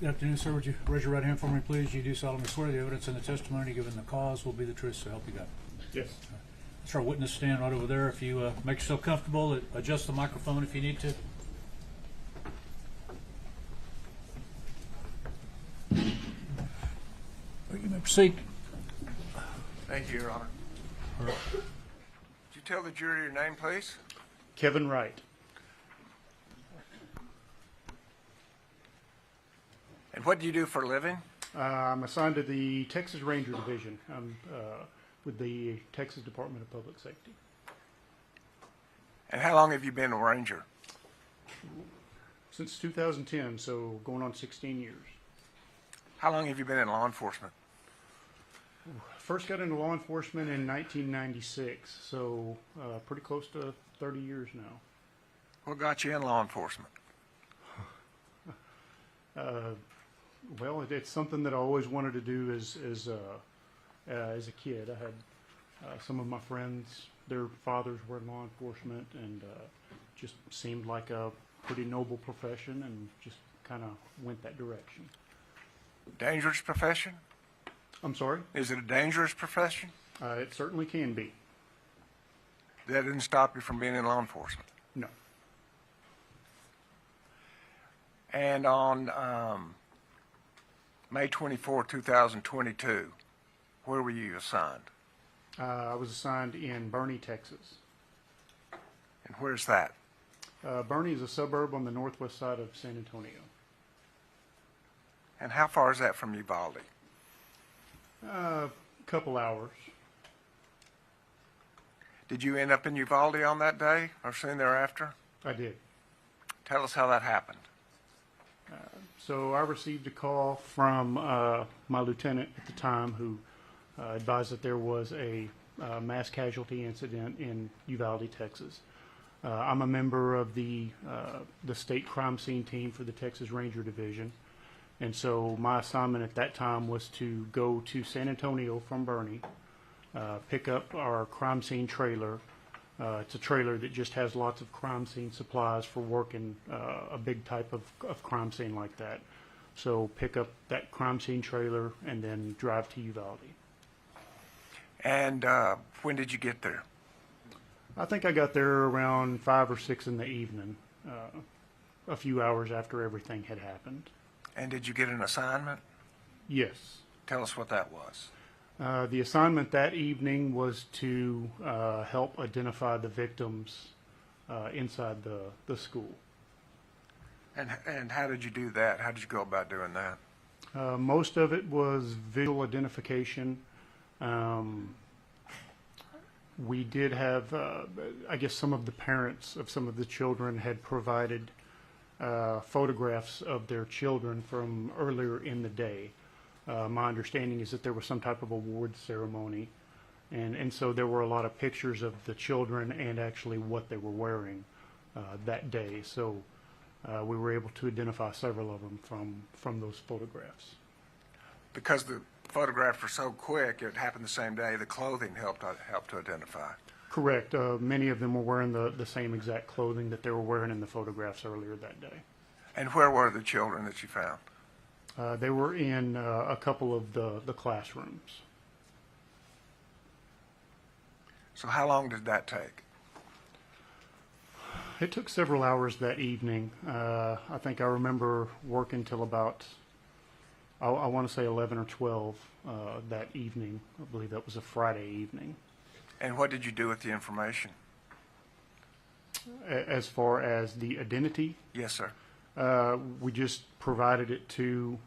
Good afternoon, sir. Would you raise your right hand for me, please? You do solemnly swear the evidence and the testimony given the cause will be the truth, so help you God. Yes. That's our witness stand right over there. If you make yourself comfortable, adjust the microphone if you need to. You may proceed. Thank you, Your Honor. All right. Would you tell the jury your name, please? Kevin Wright. And what do you do for a living? I'm assigned to the Texas Ranger Division. I'm with the Texas Department of Public Safety. And how long have you been a ranger? Since 2010, so going on 16 years. How long have you been in law enforcement? First got into law enforcement in 1996, so pretty close to 30 years now. What got you in law enforcement? Well, it's something that I always wanted to do as a kid. I had some of my friends, their fathers were in law enforcement, and just seemed like a pretty noble profession, and just kind of went that direction. Dangerous profession? I'm sorry? Is it a dangerous profession? It certainly can be. That didn't stop you from being in law enforcement. No. And on May 24, 2022, where were you assigned? I was assigned in Boerne, Texas. And where's that? Boerne is a suburb on the northwest side of San Antonio. And how far is that from Uvalde? A couple hours. Did you end up in Uvalde on that day or soon thereafter? I did. Tell us how that happened. So I received a call from my lieutenant at the time who advised that there was a mass casualty incident in Uvalde, Texas. I'm a member of the state crime scene team for the Texas Ranger Division. And so my assignment at that time was to go to San Antonio from Boerne, pick up our crime scene trailer. It's a trailer that just has lots of crime scene supplies for working a big type of crime scene like that. So pick up that crime scene trailer and then drive to Uvalde. And when did you get there? I think I got there around 5 or 6 in the evening, a few hours after everything had happened. And did you get an assignment? Yes. Tell us what that was. The assignment that evening was to help identify the victims inside the school. And how did you do that? How did you go about doing that? Most of it was visual identification. We did have, I guess some of the parents of some of the children had provided photographs of their children from earlier in the day. My understanding is that there was some type of award ceremony, and so there were a lot of pictures of the children and actually what they were wearing that day. So we were able to identify several of them from those photographs. Because the photographs were so quick, it happened the same day, the clothing helped to identify. Correct. Many of them were wearing the same exact clothing that they were wearing in the photographs earlier that day. And where were the children that you found? They were in a couple of the classrooms. So how long did that take? It took several hours that evening. I think I remember working till about, I want to say 11 or 12 that evening. I believe that was a Friday evening. And what did you do with the information? As far as the identity? Yes, sir. We just provided it to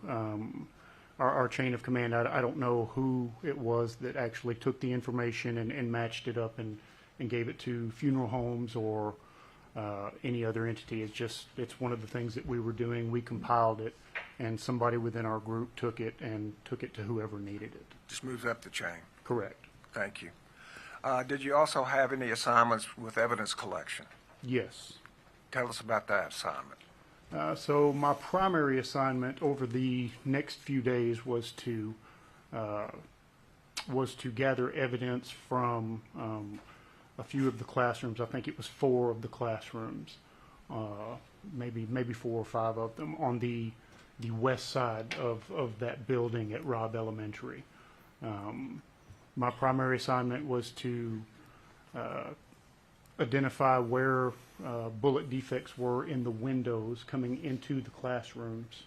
our chain of command. I don't know who it was that actually took the information and matched it up and gave it to funeral homes or any other entity. It's one of the things that we were doing. We compiled it, and somebody within our group took it to whoever needed it. Just moves up the chain. Correct. Thank you. Did you also have any assignments with evidence collection? Yes. Tell us about that assignment. So my primary assignment over the next few days was to gather evidence from a few of the classrooms. I think it was 4 of the classrooms, maybe 4 or 5 of them, on the the west side of that building at Robb Elementary. My primary assignment was to identify where bullet defects were in the windows coming into the classrooms,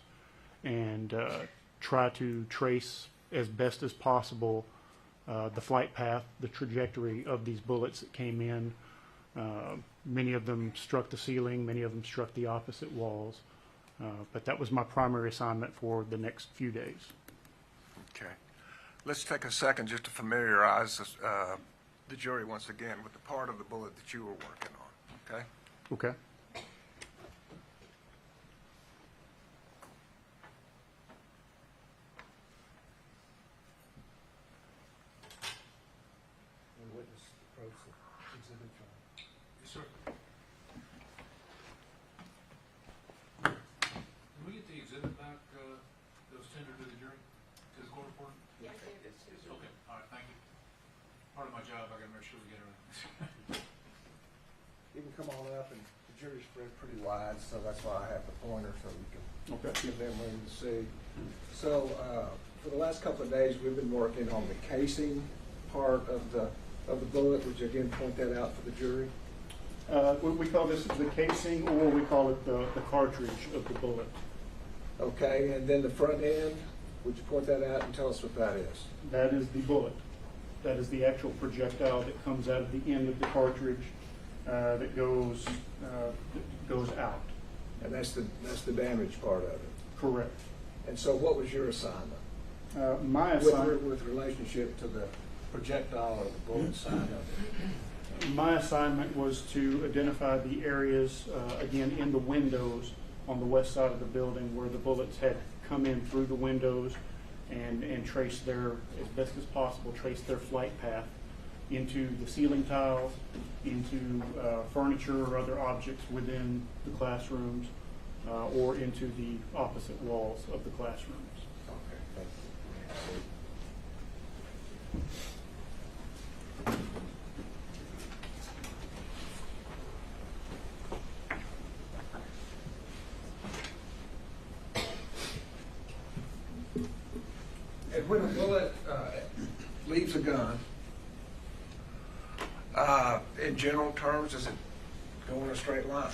and try to trace as best as possible the flight path, the trajectory of these bullets that came in. Many of them struck the ceiling, many of them struck the opposite walls, but that was my primary assignment for the next few days. Okay. Let's take a second just to familiarize the jury once again with the part of the bullet that you were working on, okay? Okay. Yes, sir. Can we get the exhibit back that was tendered to the jury, to the court reporter? Yes, sir. Okay, all right, thank you. Part of my job, I gotta make sure we get it. You can come on up, and the jury's spread pretty wide, so that's why I have the pointer, so we can give them room to see. So, for the last couple of days, we've been working on the casing part of the bullet. Would you again point that out for the jury? We call this the casing, or we call it the cartridge of the bullet. Okay, and then the front end, would you point that out and tell us what that is? That is the bullet. That is the actual projectile that comes out of the end of the cartridge that goes out. And that's the damaged part of it. Correct. And so what was your assignment? My assignment. With relationship to the projectile or the bullet side of it? My assignment was to identify the areas, again, in the windows on the west side of the building where the bullets had come in through the windows, and trace their, as best as possible, trace their flight path into the ceiling tiles, into furniture or other objects within the classrooms, or into the opposite walls of the classrooms. Okay, thank you. And when a bullet leaves a gun, in general terms, does it go in a straight line?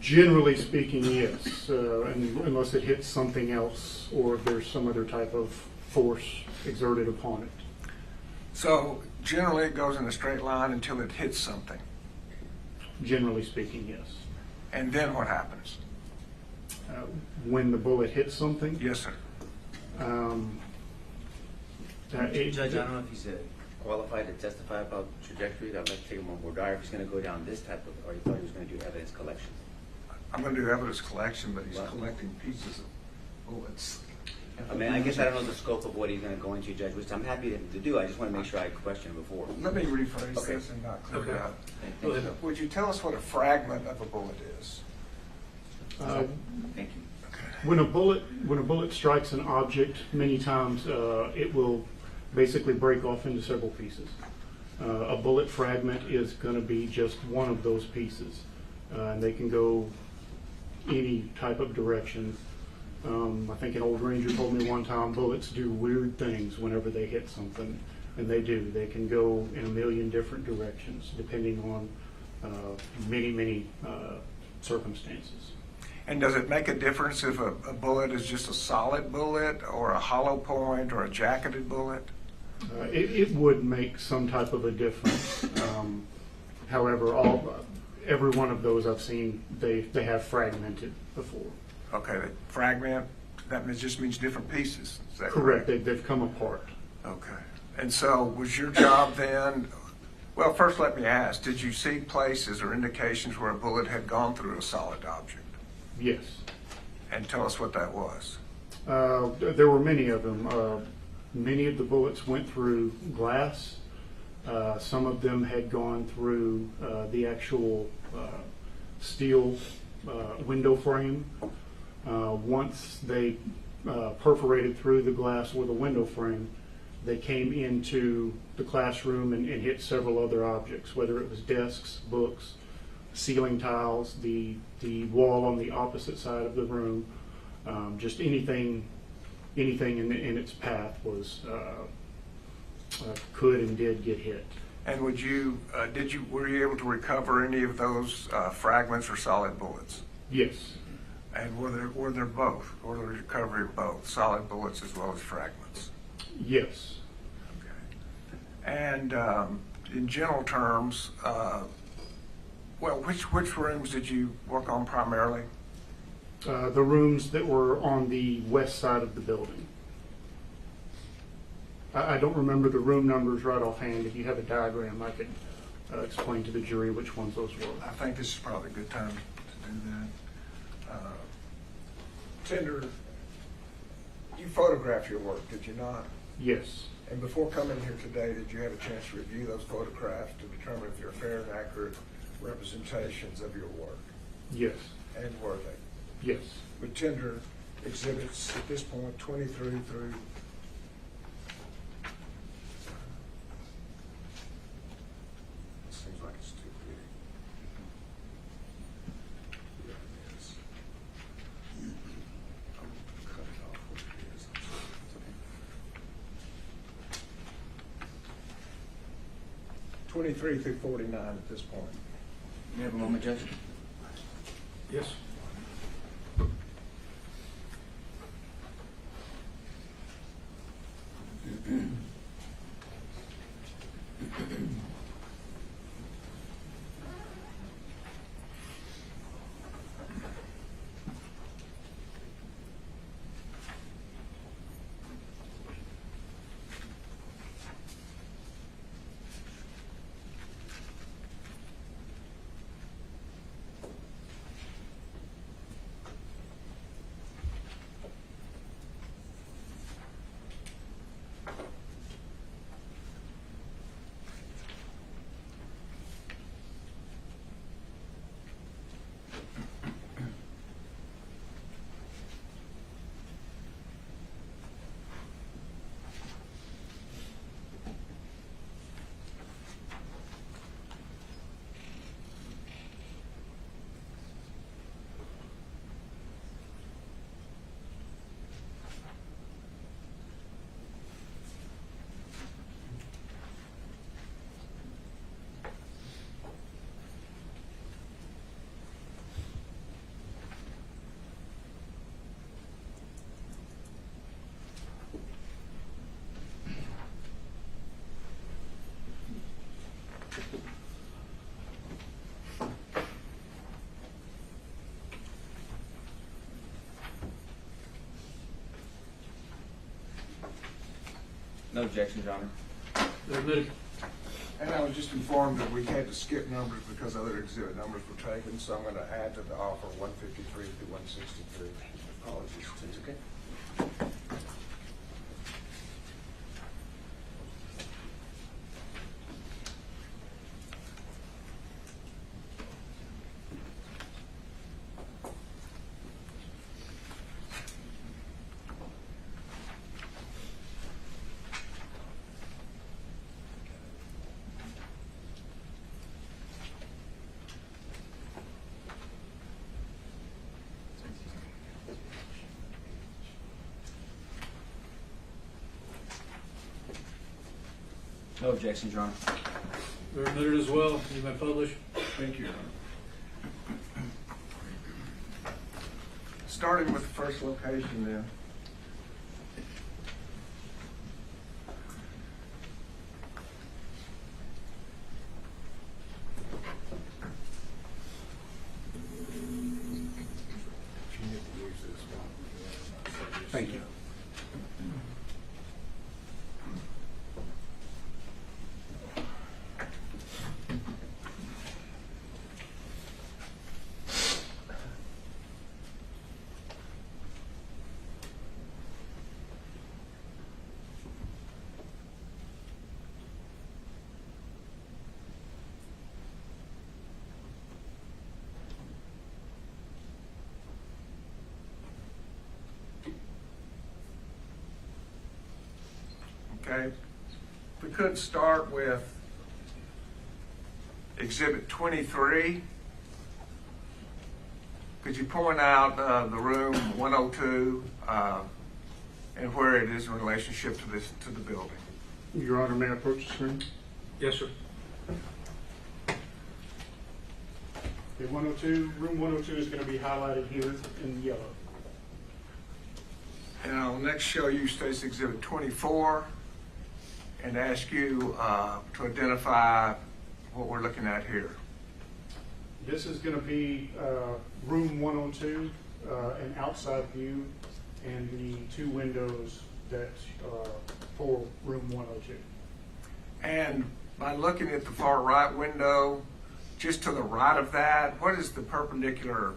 Generally speaking, yes, unless it hits something else or if there's some other type of force exerted upon it. So generally it goes in a straight line until it hits something. Generally speaking, yes. And then what happens? When the bullet hits something, Yes, sir. Judge, I don't know if he's qualified to testify about trajectory. I'd like to take him on board. If he's going to go down this type of, or he thought he was going to do evidence collection. I'm going to do evidence collection, but he's collecting pieces of bullets. I mean, I guess I don't know the scope of what he's going to go into, Judge, which I'm happy to do. I just want to make sure I questioned before. Let me rephrase Okay. this and not clear it out. Thank you. Would you tell us what a fragment of a bullet is? Thank you. when a bullet strikes an object, many times it will basically break off into several pieces. A bullet fragment is going to be just one of those pieces, and they can go any type of direction. I think an old Ranger told me one time bullets do weird things whenever they hit something, and they do. They can go in a million different directions depending on many circumstances. And does it make a difference if a bullet is just a solid bullet or a hollow point or a jacketed bullet? It would make some type of a difference. However, every one of those I've seen, they have fragmented before. Okay, the fragment, that just means different pieces. Is that Correct. They've come apart. Okay. And so was your job then, well, first let me ask, did you see places or indications where a bullet had gone through a solid object? Yes. And tell us what that was. There were many of them. Many of the bullets went through glass. Some of them had gone through the actual steel window frame. Once they perforated through the glass or the window frame, they came into the classroom and hit several other objects, whether it was desks, books, ceiling tiles, the wall on the opposite side of the room, just anything in its path was could and did get hit. And were you able to recover any of those fragments or solid bullets? Yes. And were there both? Or the recovery of both, solid bullets as well as fragments? Yes. Okay. And in general terms, well, which rooms did you work on primarily? The rooms that were on the west side of the building. I don't remember the room numbers right offhand. If you have a diagram, I could explain to the jury which ones those were. I think this is probably a good time to do that. Tender, you photographed your work, did you not? Yes. And before coming here today, did you have a chance to review those photographs to determine if they're fair and accurate representations of your work? Yes. And were they? Yes. With tender exhibits at this point 23 through seems like it's too big. Yeah, it is. I'll cut it off what it is. I'm sorry. It's okay. 23 through 49 at this point. You have a moment, Judge? Yes. No objection, Your Honor. They're admitted. And I was just informed that we had to skip numbers because other exhibit numbers were taken, so I'm going to add to the offer 153 through 163. Apologies. It's okay. No objections, Your Honor. They're admitted as well. You may publish. Thank you. Starting with the first location then. Thank you. Okay, we could start with Exhibit 23, Could you point out the room 102 and where it is in relationship to the building? Your Honor, may I approach the screen? Yes, sir. Okay, 102, room 102 is going to be highlighted here in yellow. And I'll next show you State's Exhibit 24 and ask you to identify what we're looking at here. This is going to be room 102, an outside view, and the two windows that for room 102. And by looking at the far right window, just to the right of that, what is the perpendicular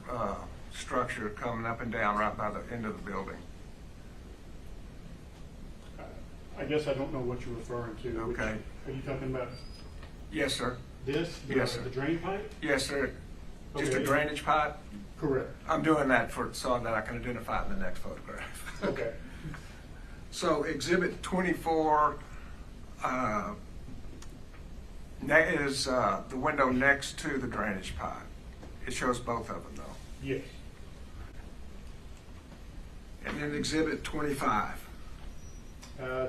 structure coming up and down right by the end of the building? I guess I don't know what you're referring to. Okay. Are you talking about Yes, sir. this? Yes, sir. The drain pipe? Yes, sir. Just a Okay. drainage pipe? Correct. I'm doing that so that I can identify it in the next photograph. Okay. So Exhibit 24 is the window next to the drainage pipe. It shows both of them, though. Yes. And then Exhibit 25.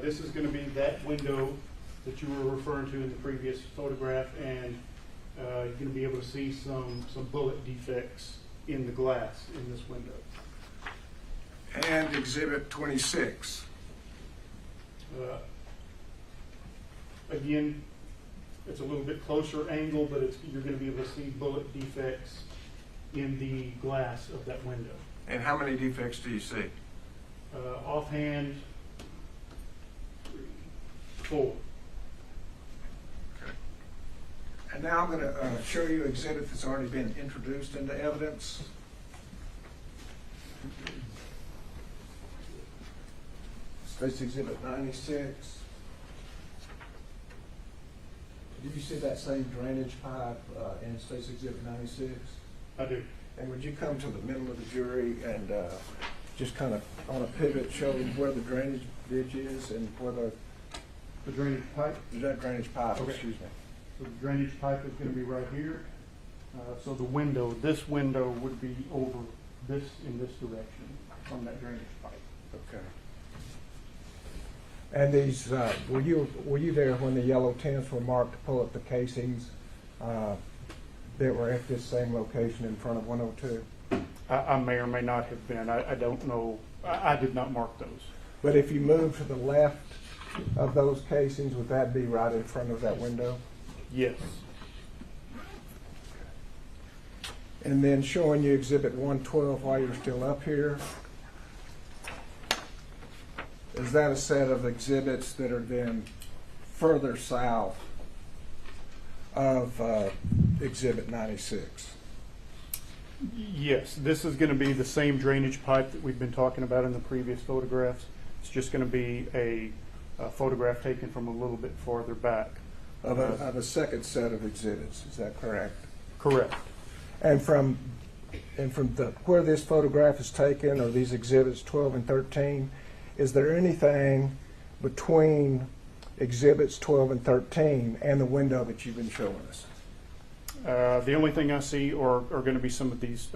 This is going to be that window that you were referring to in the previous photograph, and you're going to be able to see some bullet defects in the glass in this window. And Exhibit 26. Again, it's a little bit closer angle, but you're going to be able to see bullet defects in the glass of that window. And how many defects do you see? Offhand, 4. Okay. And now I'm going to show you an exhibit that's already been introduced into evidence. State's Exhibit 96. Did you see that same drainage pipe in State's Exhibit 96? I do. And would you come to the middle of the jury and just kind of on a pivot show where the drainage ditch is and where The drainage pipe. that drainage pipe, Okay. excuse me. So the drainage pipe is going to be right here. So the window, this window would be over this in this direction from that drainage pipe. Okay. And these, were you there when the yellow tents were marked to pull up the casings that were at this same location in front of 102? I may or may not have been. I don't know. I did not mark those. But if you move to the left of those casings, would that be right in front of that window? Yes. And then showing you Exhibit 112 while you're still up here. Is that a set of exhibits that are then further south of Exhibit 96? Yes. This is going to be the same drainage pipe that we've been talking about in the previous photographs. It's just going to be a photograph taken from a little bit farther back. Of a second set of exhibits, is that correct? Correct. And from where this photograph is taken, or these exhibits 12 and 13, is there anything between exhibits 12 and 13 and the window that you've been showing us? The only thing I see are going to be some of these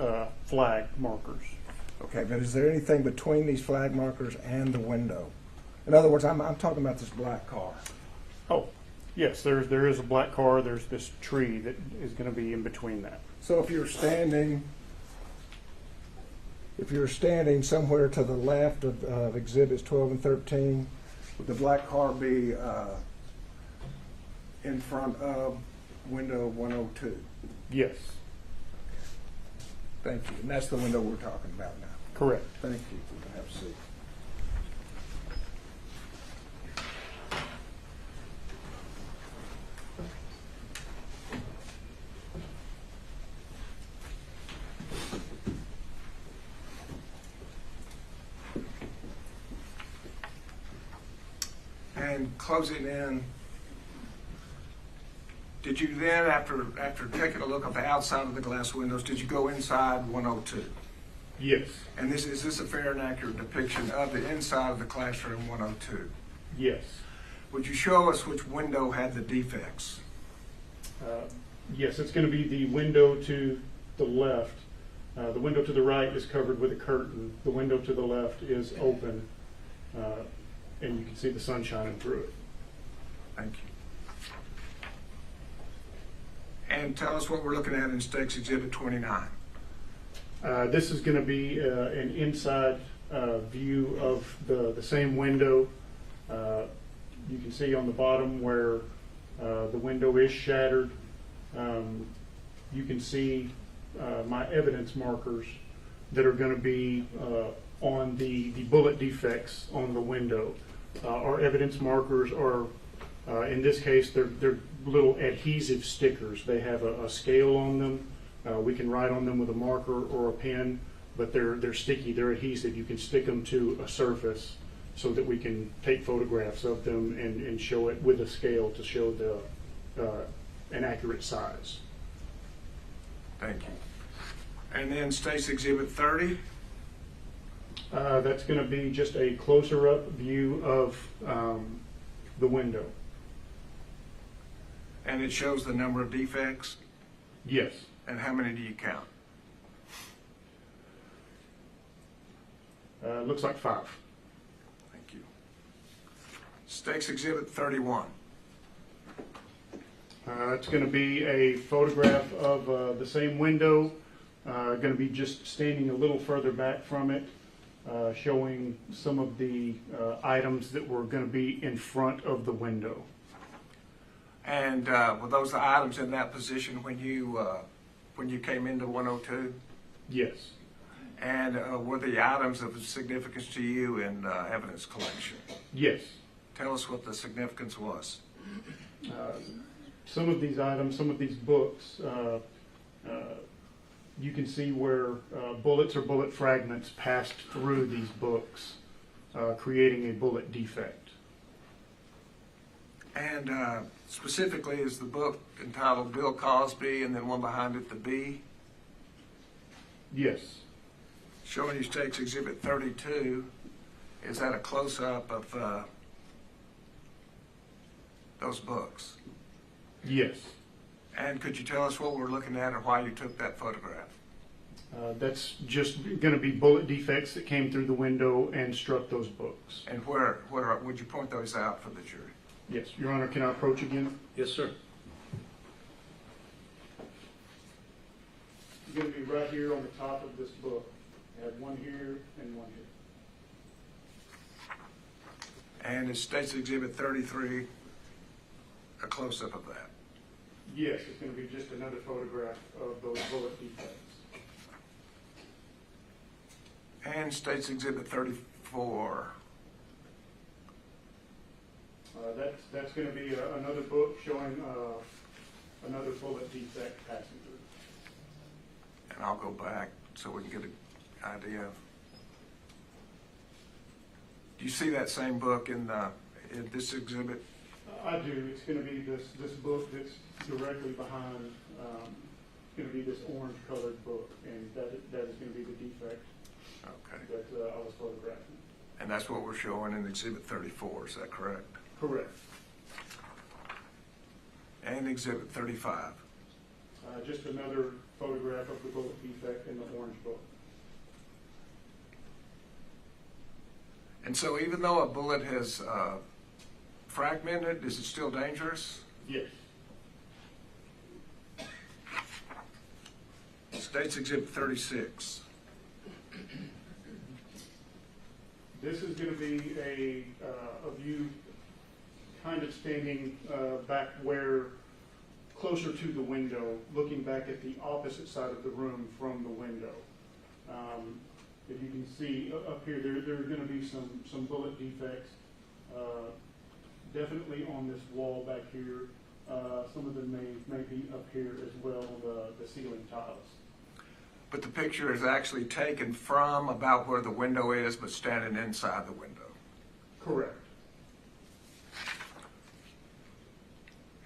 flag markers. Okay, but is there anything between these flag markers and the window? In other words, I'm talking about this black car. Oh, yes, there is a black car. There's this tree that is going to be in between that. So if you're standing somewhere to the left of exhibits 12 and 13, would the black car be in front of window 102? Yes, Thank you. And that's the window we're talking about now. correct. Thank you. You can have a seat. And closing in, did you then, after taking a look at the outside of the glass windows, did you go inside 102? Yes, And is this a fair and accurate depiction of the inside of the classroom 102? yes. Would you show us which window had the defects? Yes, it's going to be the window to the left The window to the right is covered with a curtain. The window to the left is open, and you can see the sun shining through it. Thank you. And tell us what we're looking at in Stakes Exhibit 29. This is going to be an inside view of the same window. You can see on the bottom where the window is shattered. You can see my evidence markers that are going to be on the bullet defects on the window. Our evidence markers are, in this case, they're little adhesive stickers. They have a scale on them. We can write on them with a marker or a pen, but they're sticky, they're adhesive. You can stick them to a surface so that we can take photographs of them and show it with a scale to show an accurate size. Thank you. And then Stakes Exhibit 30. That's going to be just a closer up view of the window. And it shows the number of defects. Yes. And how many do you count? Looks like 5. Thank you. Stakes Exhibit 31. It's going to be a photograph of the same window. Going to be just standing a little further back from it, showing some of the items that were going to be in front of the window. And were those the items in that position when you came into 102? Yes. And were the items of significance to you in evidence collection? Yes. Tell us what the significance was. Some of these items, some of these books, you can see where bullets or bullet fragments passed through these books, creating a bullet defect. And specifically, is the book entitled Bill Cosby and then one behind it, the B? Yes. Showing you Stakes Exhibit 32, is that a close-up of those books? Yes. And could you tell us what we're looking at or why you took that photograph? That's just going to be bullet defects that came through the window and struck those books. And where would you point those out for the jury? Yes. Your Honor, can I approach again? Yes, sir. It's going to be right here on the top of this book. I have one here and one here. And is States Exhibit 33 a close-up of that? Yes, it's going to be just another photograph of those bullet defects. And States Exhibit 34. That's going to be another book showing another bullet defect passing through. And I'll go back so we can get an idea of. Do you see that same book in this exhibit? I do. It's going to be this book that's directly behind. It's going to be this orange-colored book, and that is going to be the defect that I was photographing. And that's what we're showing in Exhibit 34. Is that correct? Correct. And Exhibit 35. Just another photograph of the bullet defect in the orange book. And so even though a bullet has fragmented, is it still dangerous? Yes. States Exhibit 36. This is going to be a view kind of standing back where, closer to the window, looking back at the opposite side of the room from the window. If you can see up here, there are going to be some bullet defects, definitely on this wall back here. Some of them may be up here as well, the ceiling tiles. But the picture is actually taken from about where the window is, but standing inside the window. Correct.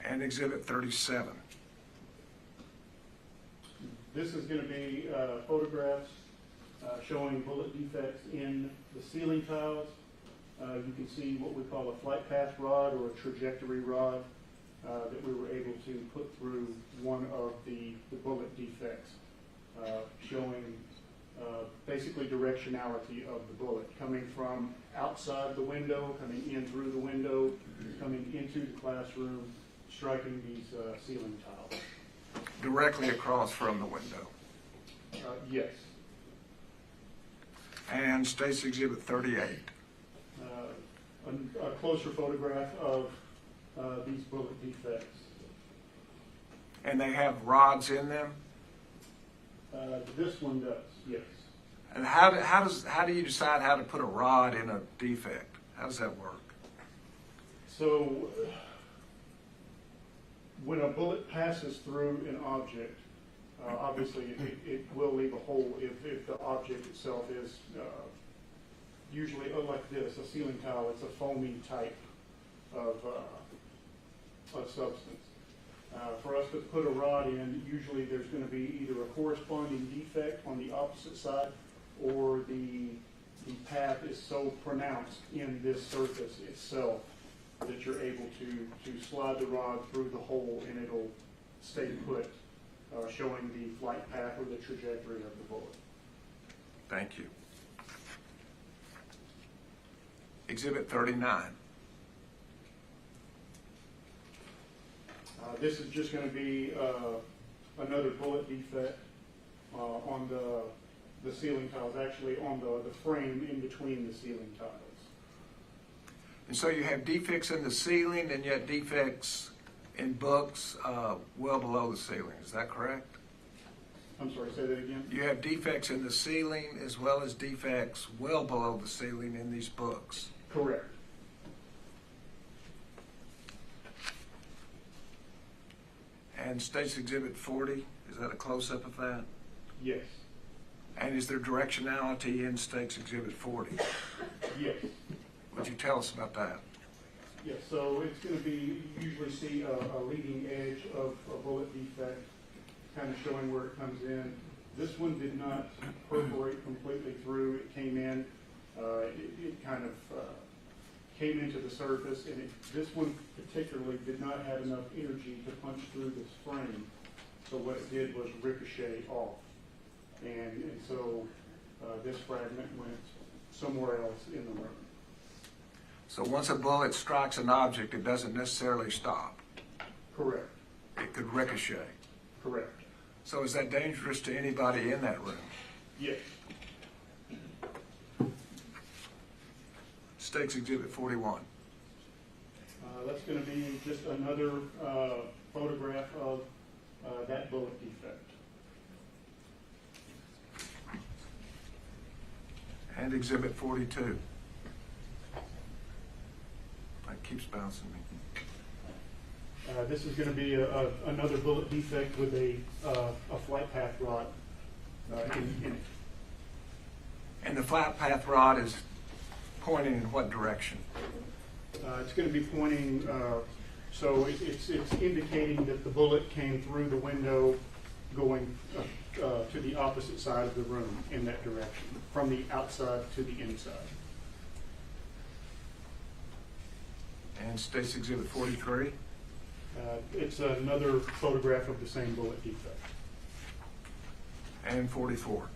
And Exhibit 37. This is going to be photographs showing bullet defects in the ceiling tiles. You can see what we call a flight path rod or a trajectory rod that we were able to put through one of the bullet defects. showing basically directionality of the bullet, coming from outside the window, coming in through the window, coming into the classroom, striking these ceiling tiles. Directly across from the window. Yes. And State's Exhibit 38. A closer photograph of these bullet defects. And they have rods in them? This one does, yes. And how do you decide how to put a rod in a defect? How does that work? So when a bullet passes through an object, obviously it will leave a hole if the object itself is usually like this, a ceiling tile. It's a foamy type of substance. For us to put a rod in, usually there's going to be either a corresponding defect on the opposite side, or the path is so pronounced in this surface itself that you're able to slide the rod through the hole and it'll stay put, showing the flight path or the trajectory of the bullet. Thank you. Exhibit 39. This is just going to be another bullet defect on the ceiling tiles, actually on the frame in between the ceiling tiles. And so you have defects in the ceiling and yet defects in books well below the ceiling. Is that correct? I'm sorry, say that again? You have defects in the ceiling as well as defects well below the ceiling in these books. Correct. And State's Exhibit 40, is that a close-up of that? Yes. And is there directionality in State's Exhibit 40? Yes. Would you tell us about that? Yes, so it's going to be, you usually see a leading edge of a bullet defect, kind of showing where it comes in. This one did not perforate completely through. It came in, it kind of came into the surface, and this one particularly did not have enough energy to punch through this frame. So what it did was ricochet off. And so this fragment went somewhere else in the room. So once a bullet strikes an object, it doesn't necessarily stop. Correct. It could ricochet. Correct. So is that dangerous to anybody in that room? Yes. State's Exhibit 41. That's going to be just another photograph of that bullet defect. And Exhibit 42. That keeps bouncing me. This is going to be another bullet defect with a flight path rod in it. And the flight path rod is pointing in what direction? It's going to be pointing, so it's indicating that the bullet came through the window going to the opposite side of the room in that direction, from the outside to the inside. And State's Exhibit 43? It's another photograph of the same bullet defect. And 44?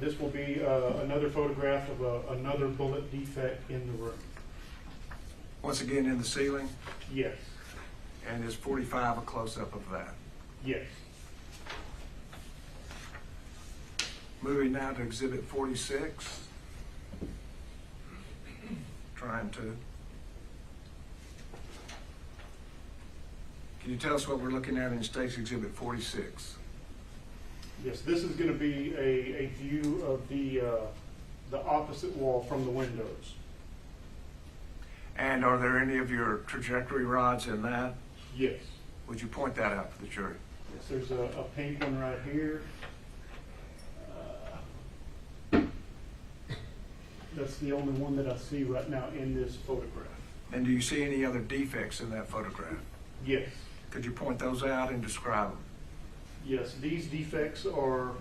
This will be another photograph of another bullet defect in the room. Once again in the ceiling? Yes. And is 45 a close-up of that? Yes. Moving now to Exhibit 46. Trying to. Can you tell us what we're looking at in State's Exhibit 46? Yes, this is going to be a view of the opposite wall from the windows. And are there any of your trajectory rods in that? Yes. Would you point that out to the jury? Yes, there's a pink one right here. That's the only one that I see right now in this photograph. And do you see any other defects in that photograph? Yes. Could you point those out and describe them? Yes, these defects are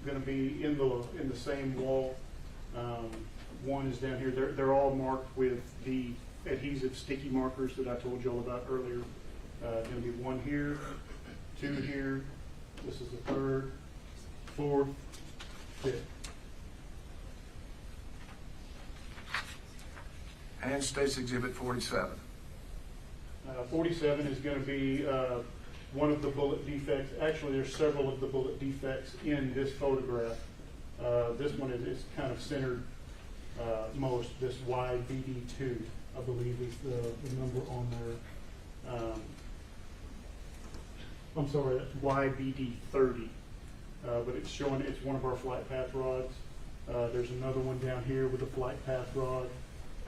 going to be in the same wall. One is down here. They're all marked with the adhesive sticky markers that I told you all about earlier. Going to be one here, two here, This is the third, fourth, fifth. And State's Exhibit 47. 47 is going to be one of the bullet defects. Actually, there's several of the bullet defects in this photograph. This one is kind of centered most. This YBD2, I believe, is the number on there. I'm sorry, that's YBD30. But it's showing it's one of our flight path rods. There's another one down here with a flight path rod.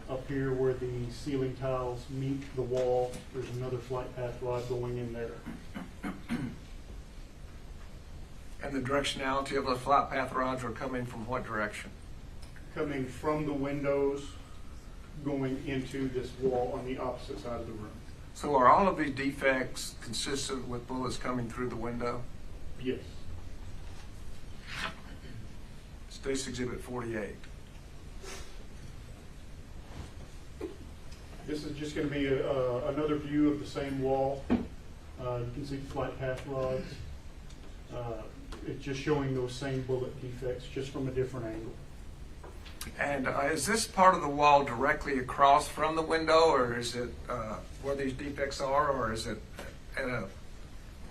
Up here where the ceiling tiles meet the wall, there's another flight path rod going in there. And the directionality of those flight path rods are coming from what direction? Coming from the windows, going into this wall on the opposite side of the room. So are all of these defects consistent with bullets coming through the window? Yes. State's Exhibit 48. This is just going to be another view of the same wall. You can see the flight path rods. It's just showing those same bullet defects, just from a different angle. And is this part of the wall directly across from the window, or is it where these defects are, or is it at a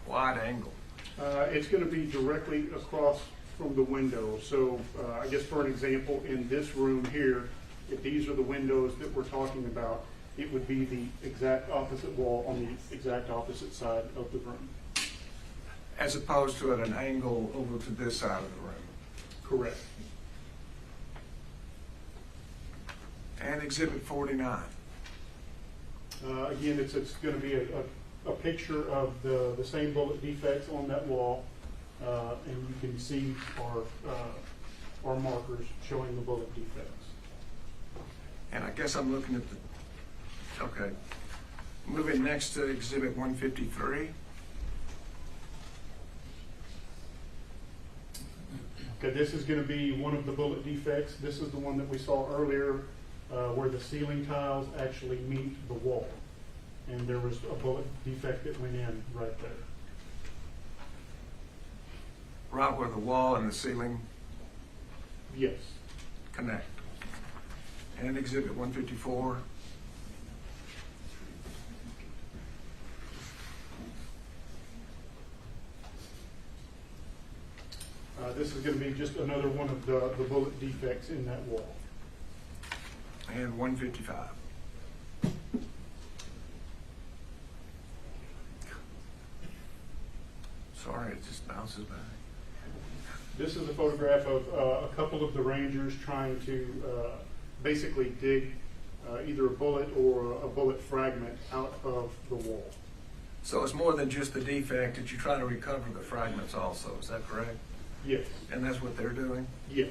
wide angle? It's going to be directly across from the window. So I guess for an example, in this room here, if these are the windows that we're talking about, it would be the exact opposite wall on the exact opposite side of the room. As opposed to at an angle over to this side of the room. Correct. And Exhibit 49. Again, it's going to be a picture of the same bullet defects on that wall, and you can see our markers showing the bullet defects. And I guess I'm looking at the, okay. Moving next to Exhibit 153. Okay, this is going to be one of the bullet defects. This is the one that we saw earlier where the ceiling tiles actually meet the wall. And there was a bullet defect that went in right there. Right where the wall and the ceiling Yes. connect. And Exhibit 154. This is going to be just another one of the bullet defects in that wall. And 155. Sorry, it just bounces back. This is a photograph of a couple of the Rangers trying to basically dig either a bullet or a bullet fragment out of the wall. So it's more than just the defect that you try to recover the fragments also, is that correct? Yes. And that's what they're doing? Yes.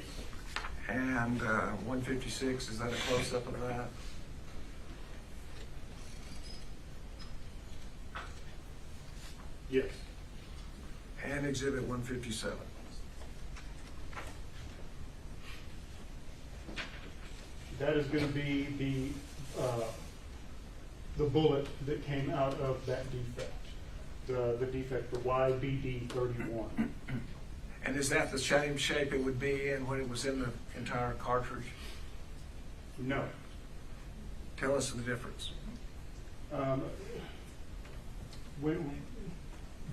And 156, is that a close-up of that? Yes. And Exhibit 157. That is going to be the bullet that came out of that defect. The defect, the YBD31. And is that the same shape it would be in when it was in the entire cartridge? No. Tell us the difference.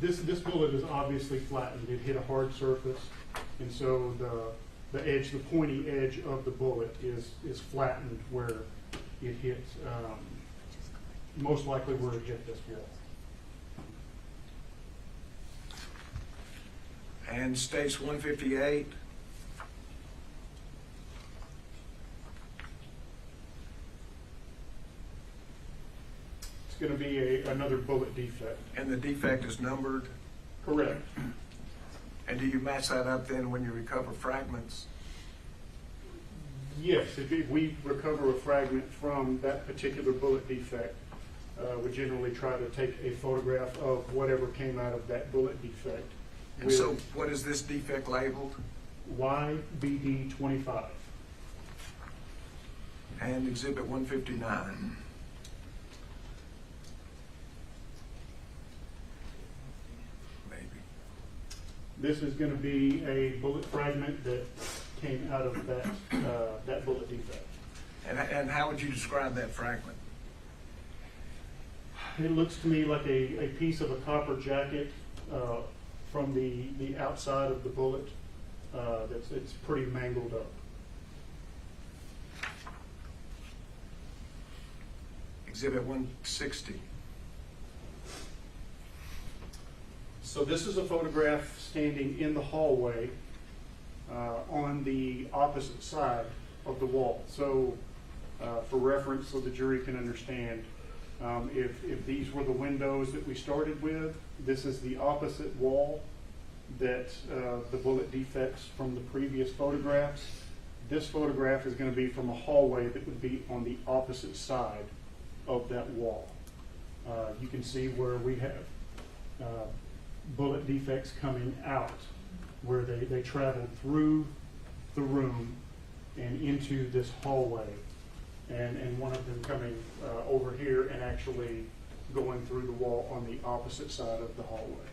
This bullet is obviously flattened. It hit a hard surface, and so the edge, the pointy edge of the bullet is flattened where it hit, most likely where it hit this wall. And States 158. It's going to be another bullet defect. And the defect is numbered. Correct. And do you match that up then when you recover fragments? Yes, if we recover a fragment from that particular bullet defect, we generally try to take a photograph of whatever came out of that bullet defect. And so what is this defect labeled? YBD25. And Exhibit 159. Maybe. This is going to be a bullet fragment that came out of that bullet defect. And how would you describe that fragment? It looks to me like a piece of a copper jacket from the outside of the bullet. It's pretty mangled up. Exhibit 160. So this is a photograph standing in the hallway on the opposite side of the wall. So for reference, so the jury can understand, if these were the windows that we started with, this is the opposite wall that the bullet defects from the previous photographs. This photograph is going to be from a hallway that would be on the opposite side of that wall. You can see where we have bullet defects coming out, where they travel through the room and into this hallway, and one of them coming over here and actually going through the wall on the opposite side of the hallway.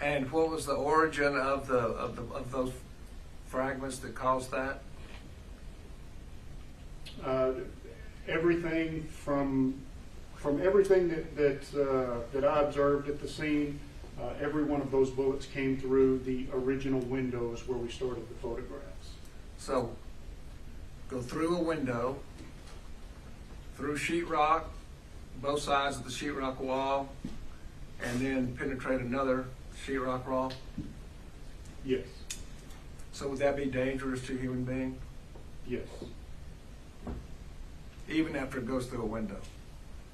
And what was the origin of those fragments that caused that? Everything from everything that I observed at the scene, every one of those bullets came through the original windows where we started the photographs. So, go through a window, through sheetrock, both sides of the sheetrock wall, and then penetrate another sheetrock wall? Yes. So would that be dangerous to a human being, Yes. even after it goes through a window?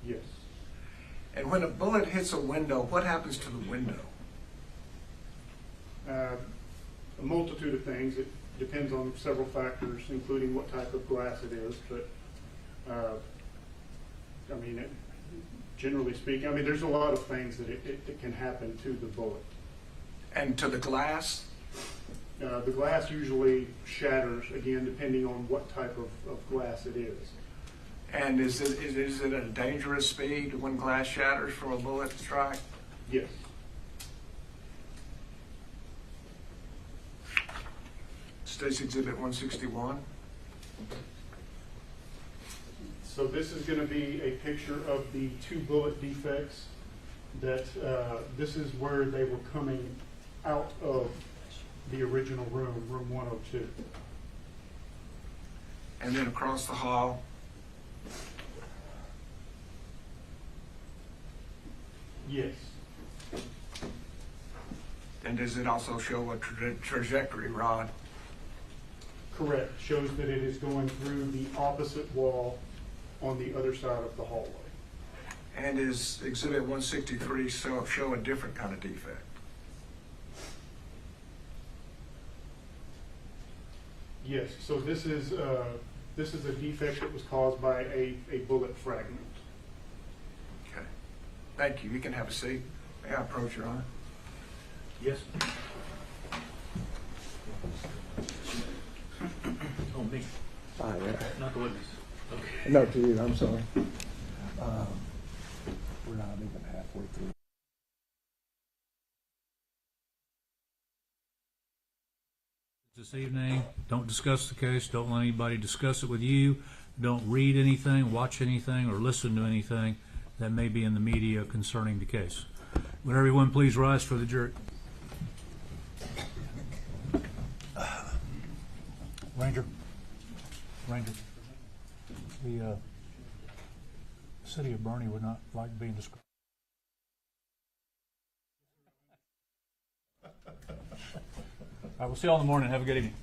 Yes. And when a bullet hits a window, what happens to the window? A multitude of things. It depends on several factors, including what type of glass it is. But I mean, generally speaking, I mean, there's a lot of things that it can happen to the bullet. And to the glass? The glass usually shatters, again, depending on what type of glass it is. And is it at a dangerous speed when glass shatters from a bullet strike? Yes. State's Exhibit 161. So this is going to be a picture of the two bullet defects that this is where they were coming out of the original room, room 102. And then across the hall. Yes. And does it also show a trajectory rod? Correct. Shows that it is going through the opposite wall on the other side of the hallway. And is Exhibit 163 show a different kind of defect? Yes. So this is a defect that was caused by a bullet fragment. Okay. Thank you. You can have a seat. May I approach, Your Honor? Yes. Oh, me, Yeah. not the witness. Okay. No, to you. I'm sorry. We're not even halfway through. This evening, don't discuss the case, don't let anybody discuss it with you, don't read anything, watch anything, or listen to anything that may be in the media concerning the case. Would everyone please rise for the jury? Ranger, the city of Bernie would not like being described. I will see you all in the morning. Have a good evening.